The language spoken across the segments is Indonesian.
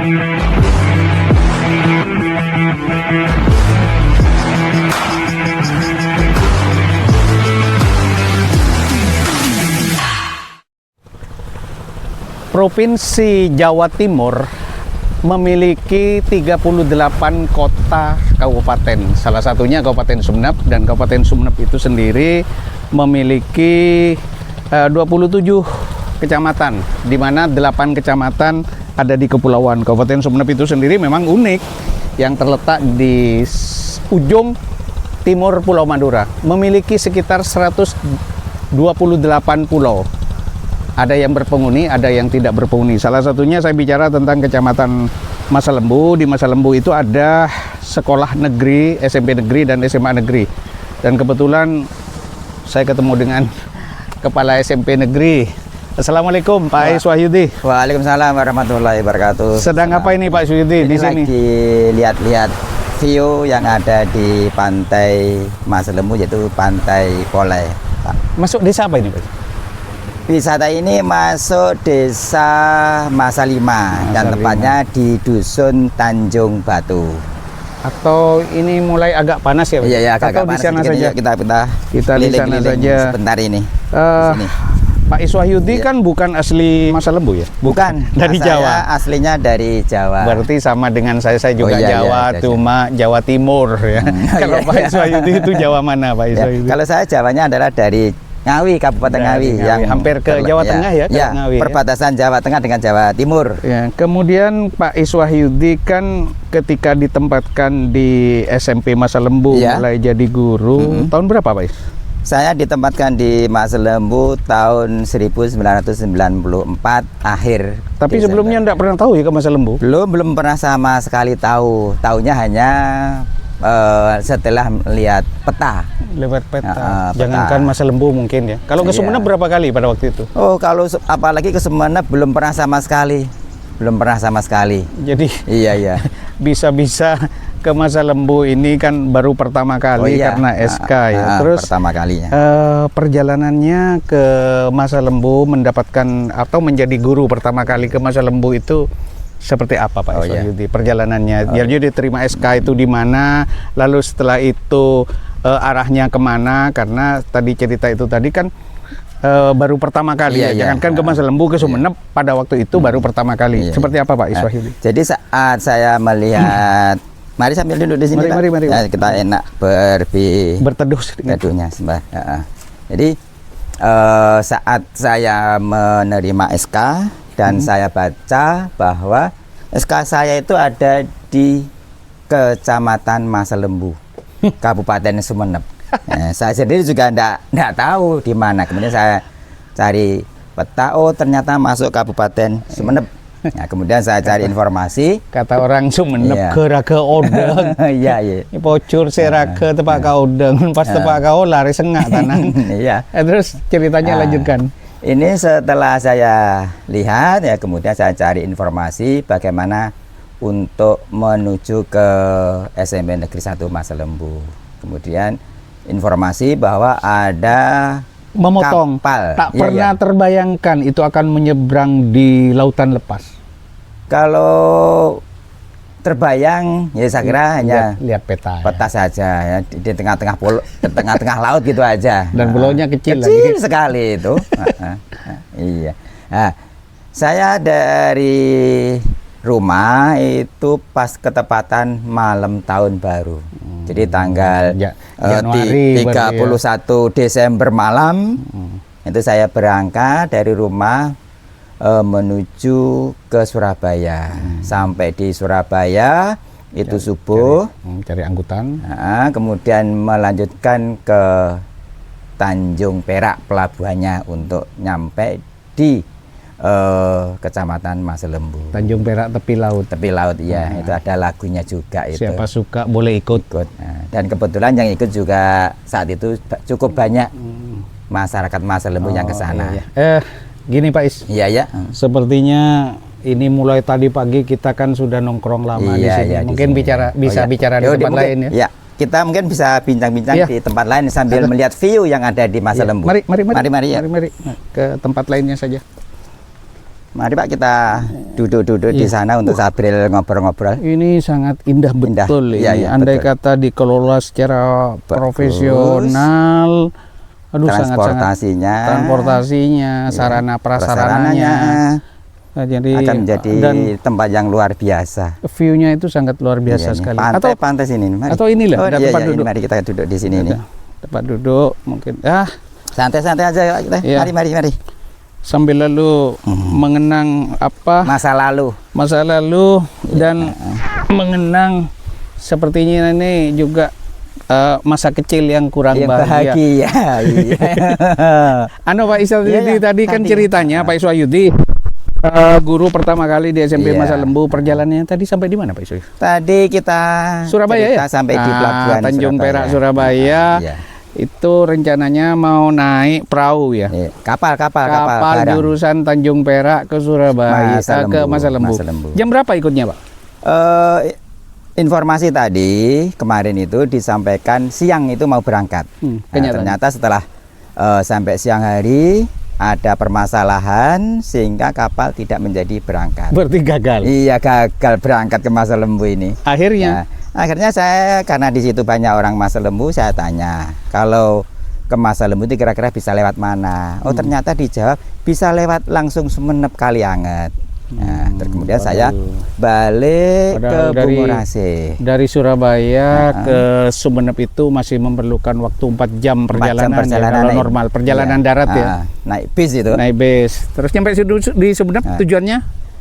Provinsi Jawa Timur memiliki 38 kota kabupaten. Salah satunya Kabupaten Sumeneb, dan Kabupaten Sumeneb itu sendiri memiliki 27 kecamatan, di mana 8 kecamatan ada di kepulauan. Kabupaten Sumeneb itu sendiri memang unik, yang terletak di ujung timur Pulau Madura, memiliki sekitar 128 pulau. Ada yang berpenghuni, ada yang tidak berpenghuni. Salah satunya saya bicara tentang Kecamatan Masalembu. Di Masalembu itu ada sekolah negeri, SMP negeri, dan SMA negeri. Dan kebetulan saya ketemu dengan Kepala SMP negeri. Assalamualaikum Pak Iswahyudi. Waalaikumsalam warahmatullahi wabarakatuh. Sedang apa ini Pak Iswahyudi di sini? Lagi lihat-lihat view yang ada di pantai Masalembu, yaitu Pantai Polai, Pak. Masuk desa apa ini Pak? Wisata ini masuk desa Masalima, dan tepatnya di Dusun Tanjung Batu. Atau ini mulai agak panas ya Pak? Iya, atau agak di sana panas saja? Kita di sana saja sebentar ini. Di sini. Pak Iswahyudi kan bukan asli Masalembu ya? Bukan, dari Jawa. Aslinya dari Jawa. Berarti sama dengan saya juga Jawa, cuma Jawa Timur ya. Kalau Pak Iswahyudi itu Jawa mana Pak Iswahyudi? Kalau saya Jawanya adalah dari Ngawi, Kabupaten Ngawi, yang hampir ke Jawa Tengah ya, Ngawi, perbatasan Jawa Tengah dengan Jawa Timur. Ya, kemudian Pak Iswahyudi kan ketika ditempatkan di SMP Masalembu mulai jadi guru, tahun berapa Pak Is? Saya ditempatkan di Masalembu tahun 1994 akhir. Tapi sebelumnya enggak pernah tahu ya ke Masalembu? Belum pernah sama sekali tahu. Taunya hanya setelah melihat peta. Lewat peta. Jangankan Masalembu mungkin ya. Kalau ke Sumeneb berapa kali pada waktu itu? Oh, kalau apalagi ke Sumeneb belum pernah sama sekali. Jadi iya. Bisa-bisa ke Masalembu ini kan baru pertama kali karena SK ya. Terus pertama kalinya. Perjalanannya ke Masalembu mendapatkan atau menjadi guru pertama kali ke Masalembu itu seperti apa Pak Iswahyudi perjalanannya? Jadi diterima SK itu di mana, lalu setelah itu arahnya kemana? Karena tadi cerita itu tadi kan baru pertama kali jangankan ke Masalembu, ke Sumeneb pada waktu itu baru pertama kali. Seperti apa Pak Iswahyudi? Jadi saat saya melihat, mari sambil duduk di sini. Mari. Ya, kita enak berteduh sedikit. Teduhnya sembah. Jadi saat saya menerima SK dan saya baca bahwa SK saya itu ada di Kecamatan Masalembu, Kabupaten Sumeneb. Saya sendiri juga enggak tahu di mana. Kemudian saya cari peta, oh ternyata masuk Kabupaten Sumeneb. Nah, kemudian saya cari informasi. Kata orang Sumeneb geraga odeng. Iya. Ini pocur seraka tepak ka odeng, pas tepak ka lari sengak tanang. Iya. Terus ceritanya lanjutkan. Ini setelah saya lihat ya, kemudian saya cari informasi bagaimana untuk menuju ke SMP Negeri 1 Masalembu. Kemudian informasi bahwa ada memotong kapal. Tak pernah terbayangkan itu akan menyeberang di lautan lepas. Kalau terbayang ya saya kira hanya lihat peta saja ya, di tengah-tengah pulau, di tengah-tengah laut gitu aja. Dan pulaunya kecil lagi. Sekali itu. Iya. Nah, saya dari rumah itu pas ketepatan malam tahun baru. Jadi tanggal Januari 31 Desember malam itu saya berangkat dari rumah menuju ke Surabaya. Sampai di Surabaya itu subuh, cari angkutan. Kemudian melanjutkan ke Tanjung Perak pelabuhannya untuk nyampe di Kecamatan Masalembu. Tanjung Perak tepi laut. Tepi laut ya, itu ada lagunya juga itu. Siapa suka boleh ikut. Dan kebetulan yang ikut juga saat itu cukup banyak masyarakat Masalembu yang ke sana. Gini Pak Is. Iya. Sepertinya ini mulai tadi pagi kita kan sudah nongkrong lama di sini. Mungkin bicara di tempat lain ya. Kita mungkin bisa bincang-bincang di tempat lain sambil melihat view yang ada di Masalembu. Mari ke tempat lainnya saja. Mari Pak kita duduk-duduk di sana untuk sambil ngobrol-ngobrol. Ini sangat indah betul ini. Iya, Andai betul. kata dikelola secara profesional, aduh Transportasinya, transportasinya, sarana prasarananya. Nah, jadi akan menjadi dan tempat yang luar biasa. view-nya itu sangat luar biasa Iya, ini sekali. Pantai sini. Mari. Atau inilah ada tempat ini, duduk. mari kita duduk di sini nih. Tempat duduk mungkin. Santai-santai aja ya kita. Iya. Mari. Sambil lalu mengenang apa Masa lalu. dan mengenang sepertinya ini juga masa kecil yang kurang Yang bahagia. bahagia. Iya. Anu Pak Isyadi Iya, tadi kan tadi. ceritanya Pak Isyadi guru pertama kali di SMP Iya. Masa Lembu, perjalanannya tadi sampai di mana Pak Isyadi? Tadi kita Surabaya cerita ya? sampai di pelabuhan Tanjung Surabaya. Perak Surabaya. Iya. Itu rencananya mau naik perahu ya. Iya. Kapal Kapal barang. jurusan Tanjung Perak ke Surabaya ke Masa Lembu. Lembu. Jam berapa ikutnya Pak? Informasi tadi kemarin itu disampaikan siang itu mau berangkat. Nah, Kenyataan. ternyata setelah sampai siang hari ada permasalahan sehingga kapal tidak menjadi berangkat. Berarti gagal. Iya, gagal berangkat ke Masa Lembu ini. Akhirnya Nah, akhirnya saya karena di situ banyak orang Masa Lembu, saya tanya kalau ke Masa Lembu itu kira-kira bisa lewat mana? Oh, ternyata dijawab bisa lewat langsung Sumenep Kalianget. Nah, terus kemudian saya balik Padahal ke Bungurasi. dari Surabaya ke Sumenep itu masih memerlukan waktu 4 jam perjalanan, ya, kalau naik- normal perjalanan iya. darat ya. Naik bis itu. Naik bis. Terus nyampe di Sumenep tujuannya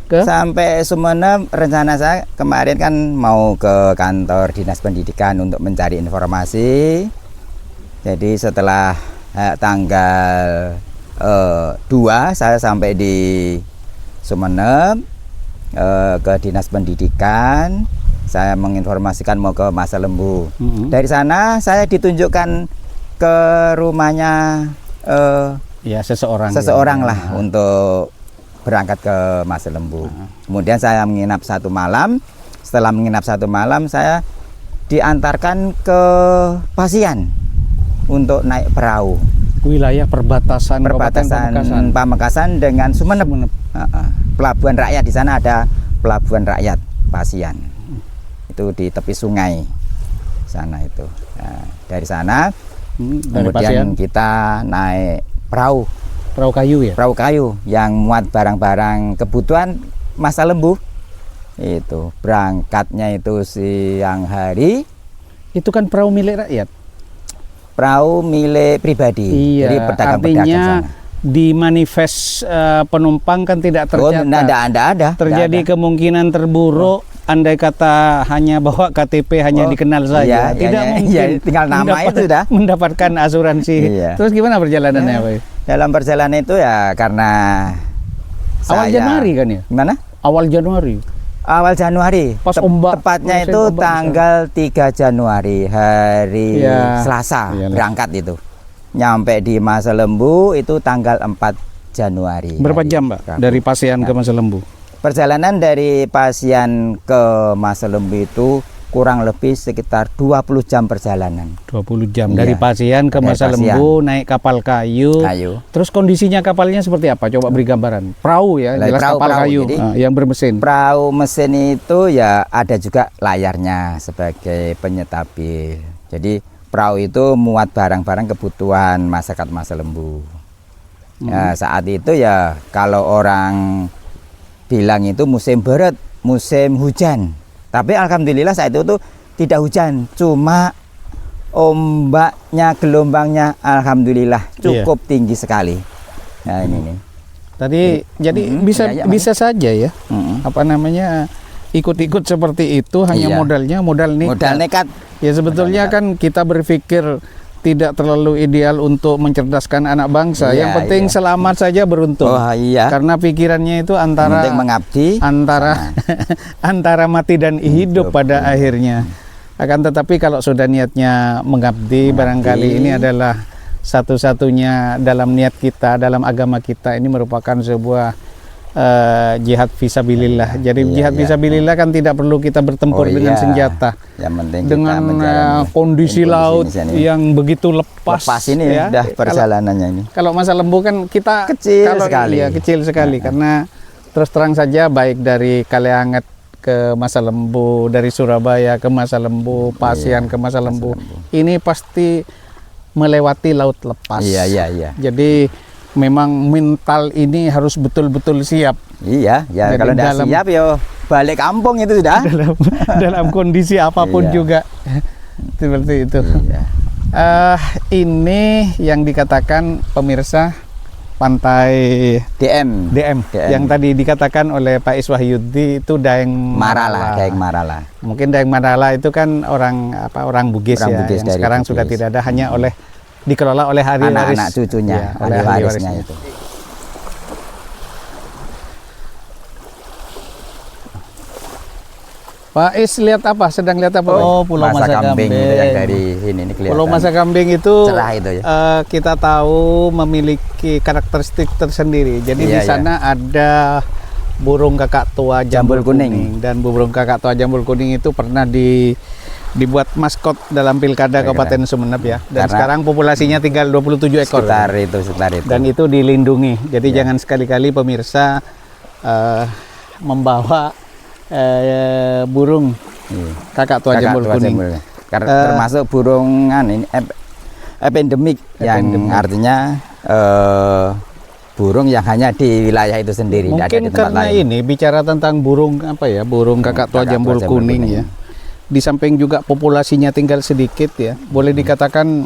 ke Sampai Sumenep rencana saya kemarin kan mau ke kantor dinas pendidikan untuk mencari informasi. Jadi setelah tanggal 2 saya sampai di Sumenep ke dinas pendidikan. Saya menginformasikan mau ke Masa Lembu. Dari sana saya ditunjukkan ke rumahnya ya seseorang lah untuk berangkat ke Masa Lembu. Kemudian saya menginap 1 malam. Setelah menginap 1 malam, saya diantarkan ke Pasian untuk naik perahu. wilayah perbatasan Kabupaten Pamekasan dengan Sumenep. Pelabuhan rakyat di sana ada pelabuhan rakyat Pasian. Itu di tepi sungai sana itu. Nah, dari sana dari Pasian, kemudian kita naik perahu kayu ya. perahu kayu yang muat barang-barang kebutuhan Masa Lembu. Itu berangkatnya itu siang hari. Itu kan perahu milik rakyat. Perahu milik pribadi. Iya, Jadi pedagang-pedagang artinya sana. di manifest penumpang kan tidak tercatat. Enggak ada. Terjadi Nggak ada. kemungkinan terburuk andai kata hanya bawa KTP hanya dikenal saja. iya, Tidak iya, mungkin. iya, tinggal nama itu dah. Mendapatkan asuransi. Iya. Terus gimana perjalanannya Pak? Dalam perjalanan itu ya karena Awal Januari kan ya? Gimana? Awal Januari. Awal Januari. Pas ombak. Tepatnya Musim itu ombak tanggal 3 Januari, hari Iya. Selasa Iya, berangkat itu. Nyampe di Masa Lembu itu tanggal 4 Januari. Berapa hari jam Pak Rabu. dari Pasian ke Masa Lembu? Perjalanan dari Pasian ke Masa Lembu itu kurang lebih sekitar 20 jam perjalanan. 20 jam Iya. dari Pasian ke Dari Masa Pasian. Lembu naik kapal kayu. Terus kondisinya kapalnya seperti apa? Coba beri gambaran. Perahu ya, Lah, jelas kapal perahu. kayu Jadi, yang bermesin. Perahu mesin itu ya ada juga layarnya sebagai penyetabil. Jadi perahu itu muat barang-barang kebutuhan masyarakat Masa Lembu. Ya, saat itu ya kalau orang bilang itu musim berat, musim hujan. Tapi alhamdulillah saat itu tuh tidak hujan, cuma ombaknya, gelombangnya alhamdulillah cukup tinggi sekali. Nah ini nih. Tadi jadi bisa saja ya. Apa namanya? Ikut-ikut seperti itu hanya Iya. modal nekat. Ya sebetulnya kan kita berpikir tidak terlalu ideal untuk mencerdaskan anak bangsa. Iya, Yang penting iya. selamat saja beruntung. Oh iya. Karena pikirannya itu antara Penting mengabdi. antara mati dan hidup pada akhirnya. Akan tetapi kalau sudah niatnya mengabdi, barangkali ini adalah satu-satunya dalam niat kita, dalam agama kita ini merupakan sebuah jihad fisabilillah. Jadi jihad fisabilillah kan tidak perlu kita bertempur dengan senjata. Yang penting dengan kita kondisi laut yang begitu lepas ini ya. Perjalanannya ini. Kalau Masa Lembu kan kita kecil kalau sekali. Iya, kecil sekali karena Terus terang saja baik dari Kalianget ke Masa Lembu, dari Surabaya ke Masa Lembu, Pasian ke Masa Lembu, ini pasti melewati laut lepas. Iya. Jadi memang mental ini harus betul-betul siap. Iya, ya Jadi kalau tidak dalam- siap yo balik kampung itu sudah. dalam kondisi apapun Iya. juga. Seperti itu. Iya. Ini yang dikatakan pemirsa pantai DM. DM, yang tadi dikatakan oleh Pak Iswahyudi itu Daeng Marala, Daeng Marala. Mungkin Daeng Marala itu kan orang Bugis Orang ya, Bugis yang dari sekarang Bugis. sudah tidak ada, hanya dikelola oleh ahli waris. Anak-anak cucunya, Iya, oleh ahli ahli warisnya warisnya. itu. Pak Is lihat apa? Sedang lihat apa? Oh, Pulau Masa Kambing. itu yang dari sini ini kelihatan. Pulau Masa Kambing itu, Cerah itu ya. Kita tahu memiliki karakteristik tersendiri. Jadi di Iya, sana ada burung kakak tua jambul Jambul kuning. kuning. Dan burung kakak tua jambul kuning itu pernah dibuat maskot dalam pilkada Kabupaten Sumeneb ya. Dan Karena- sekarang populasinya tinggal 27 ekor. Sekitar itu. Dan itu dilindungi. Jadi Iya. jangan sekali-kali pemirsa membawa burung Iya. kakak tua Kakak jambul tua kuning. jambul. Termasuk burungan ini epidemik yang Epidemik. artinya burung yang hanya di wilayah itu sendiri, tidak ada Mungkin di tempat karena lain. ini bicara tentang burung apa ya, burung kakak tua kakak tua jambul jambul kuning kuning. ya. Di samping juga populasinya tinggal sedikit ya. Boleh dikatakan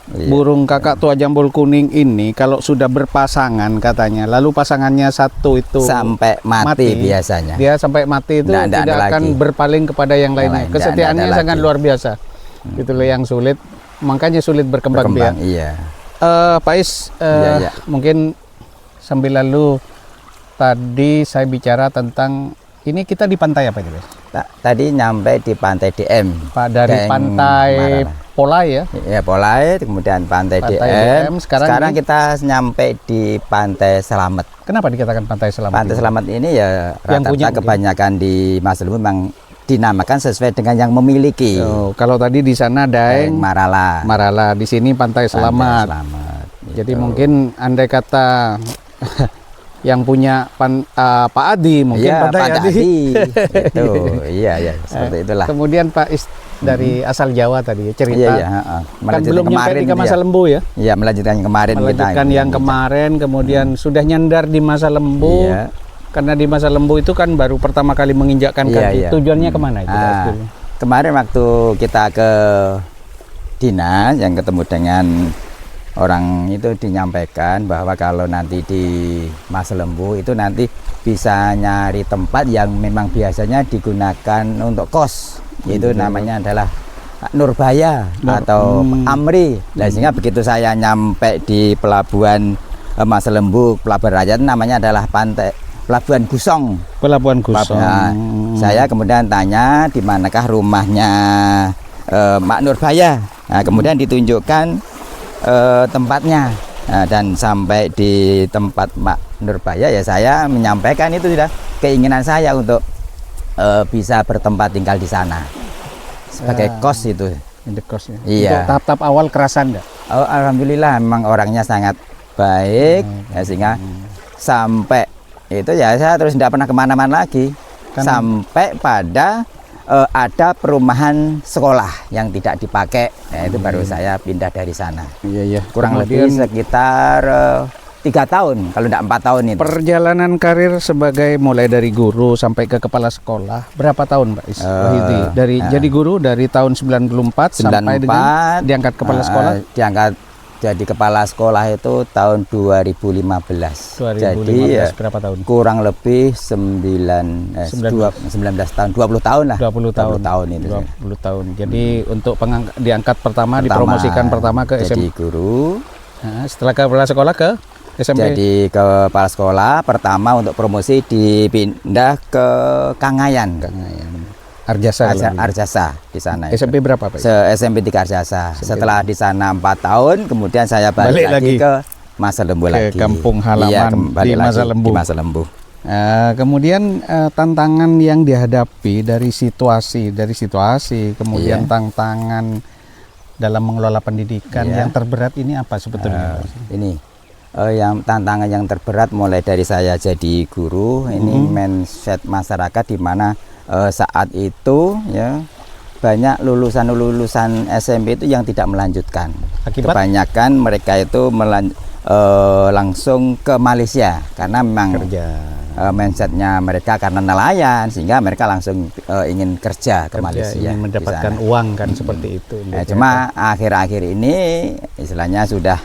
Iya. burung kakak tua jambul kuning ini kalau sudah berpasangan katanya, lalu pasangannya satu itu Sampai mati biasanya. Dia sampai mati itu Nggak tidak ada akan lagi. berpaling kepada yang lainnya. lain, nggak Kesetiaannya ada sangat lagi. luar biasa. Itulah yang sulit, makanya sulit berkembang biak. Iya. Pak Is, Iya. mungkin sambil lalu tadi saya bicara tentang ini, kita di pantai apa itu, Mas? Tadi nyampe di pantai DM. Pak, dari Daeng pantai Marala. Polai ya. Ya, Polai, kemudian pantai, Pantai DM. DM, sekarang kita nyampe di pantai Selamet. Kenapa dikatakan pantai Selamat? Pantai ini? Selamet ini ya Yang punya rata-rata mungkin? kebanyakan di Mas Lembu memang dinamakan sesuai dengan yang memiliki. Oh, kalau tadi di sana Daeng Marala. Marala, di sini pantai Pantai Selamat. Selamet. Jadi gitu. mungkin andai kata yang punya Pak Adi, mungkin Iya, pantai Pantai Adi. Adi. Itu, iya, seperti itulah. Kemudian Pak Is dari asal Jawa tadi ya, cerita. Iya, heeh. Kan Melanjutkan belum nyampe di gitu Masa ya. Lembu ya. Iya, melanjutkan yang kemarin Melanjutkan yang kemarin, kemudian sudah nyandar di Masa Lembu. Iya. Karena di Masa Lembu itu kan baru pertama kali menginjakkan Iya, kaki. iya. Tujuannya kemana itu? Pak Is, dulu? Kemarin waktu kita ke dinas yang ketemu dengan orang itu dinyampaikan bahwa kalau nanti di Mas Lembu itu nanti bisa nyari tempat yang memang biasanya digunakan untuk kos, yaitu namanya adalah Nurbaya atau Amri. Nah, sehingga begitu saya nyampe di pelabuhan Mas Lembu, pelabuhan rakyat, namanya adalah Pelabuhan Gusong. Pelabuhan Gusong. Nah, saya kemudian tanya di manakah rumahnya Mak Nurbaya. Nah, kemudian ditunjukkan tempatnya. Nah, dan sampai di tempat Mak Nurbaya ya saya menyampaikan itu sudah keinginan saya untuk bisa bertempat tinggal di sana sebagai kos itu. Ini kosnya. Iya. Untuk tahap-tahap awal kerasan nggak? Oh, alhamdulillah memang orangnya sangat baik, ya, sehingga sampai itu ya saya terus tidak pernah kemana-mana lagi sampai pada ada perumahan sekolah yang tidak dipakai. Nah, itu baru saya pindah dari sana. Iya, iya. Kurang lebih sekitar 3 tahun, kalau tidak 4 tahun itu. Perjalanan karir sebagai mulai dari guru sampai ke kepala sekolah berapa tahun, Pak Is? Wahyudi? Jadi guru dari tahun 94 sampai dengan diangkat kepala sekolah. Diangkat jadi kepala sekolah itu tahun 2015. 2015 Jadi berapa tahun? kurang lebih 19 tahun, 20 tahun lah. 20 tahun itu. 20 tahun. Jadi untuk diangkat pertama, dipromosikan pertama ke jadi SMP. guru. Nah, setelah kepala sekolah ke SMP. Jadi kepala sekolah pertama untuk promosi dipindah ke Kangayan. Arjasa. Arjasa di sana. SMP berapa, Pak? SMP 3 Arjasa. Setelah di sana 4 tahun, kemudian saya balik lagi ke Masa Lembu ke lagi. kampung halaman di Masa Lembu. Di Masa Lembu. Kemudian tantangan yang dihadapi dari situasi, kemudian tantangan dalam mengelola pendidikan yang terberat ini apa sebetulnya? Ini yang tantangan yang terberat mulai dari saya jadi guru, ini mindset masyarakat di mana saat itu ya banyak lulusan SMP itu yang tidak melanjutkan. Akibat? Kebanyakan mereka itu langsung ke Malaysia karena memang Kerja. mindsetnya mereka karena nelayan sehingga mereka langsung ingin kerja ke Malaysia, ingin mendapatkan di sana. uang kan seperti itu. Cuma akhir-akhir ini istilahnya sudah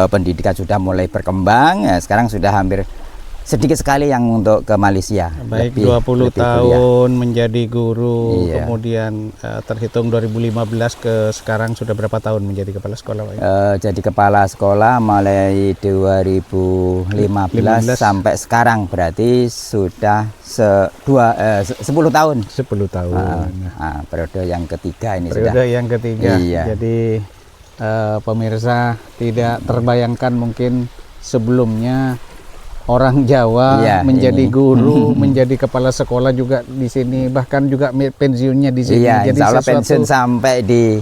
pendidikan sudah mulai berkembang, ya, sekarang sudah hampir sedikit sekali yang untuk ke Malaysia. Baik, lebih 20 tahun menjadi guru, Iya. kemudian terhitung 2015 ke sekarang sudah berapa tahun menjadi kepala sekolah, Pak? Jadi kepala sekolah mulai 2015 sampai sekarang berarti sudah 10 tahun. 10 tahun. Periode yang ketiga ini Periode sudah. yang ketiga. Iya. Jadi pemirsa tidak terbayangkan mungkin sebelumnya orang Jawa Iya, menjadi ini. guru, menjadi kepala sekolah juga di sini, bahkan juga pensiunnya di sini. Iya, Jadi insya Allah pensiun sampai di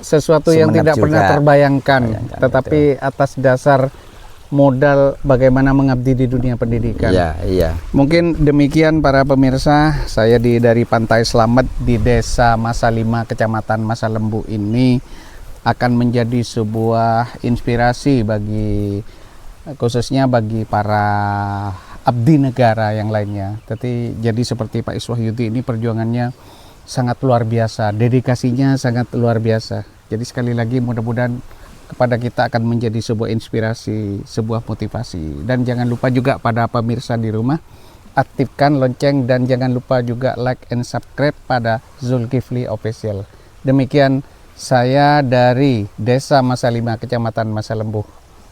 sesuatu yang Sumeneb tidak pernah juga. terbayangkan, Bayangkan, tetapi atas dasar modal bagaimana mengabdi di dunia pendidikan. Iya. Mungkin demikian para pemirsa, saya dari Pantai Slamet di Desa Masalima, Kecamatan Masalembu ini akan menjadi sebuah inspirasi bagi khususnya bagi para abdi negara yang lainnya. Jadi seperti Pak Iswahyudi ini perjuangannya sangat luar biasa, dedikasinya sangat luar biasa. Jadi sekali lagi mudah-mudahan kepada kita akan menjadi sebuah inspirasi, sebuah motivasi. Dan jangan lupa juga pada pemirsa di rumah, aktifkan lonceng dan jangan lupa juga like and subscribe pada Zulkifli Official. Demikian saya dari Desa Masalima, Kecamatan Masalembu.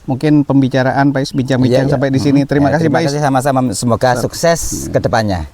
Mungkin pembicaraan Pak Is bincang-bincang Iya. sampai di sini. Terima kasih Pak Terima Is. kasih sama-sama, semoga sukses ke depannya.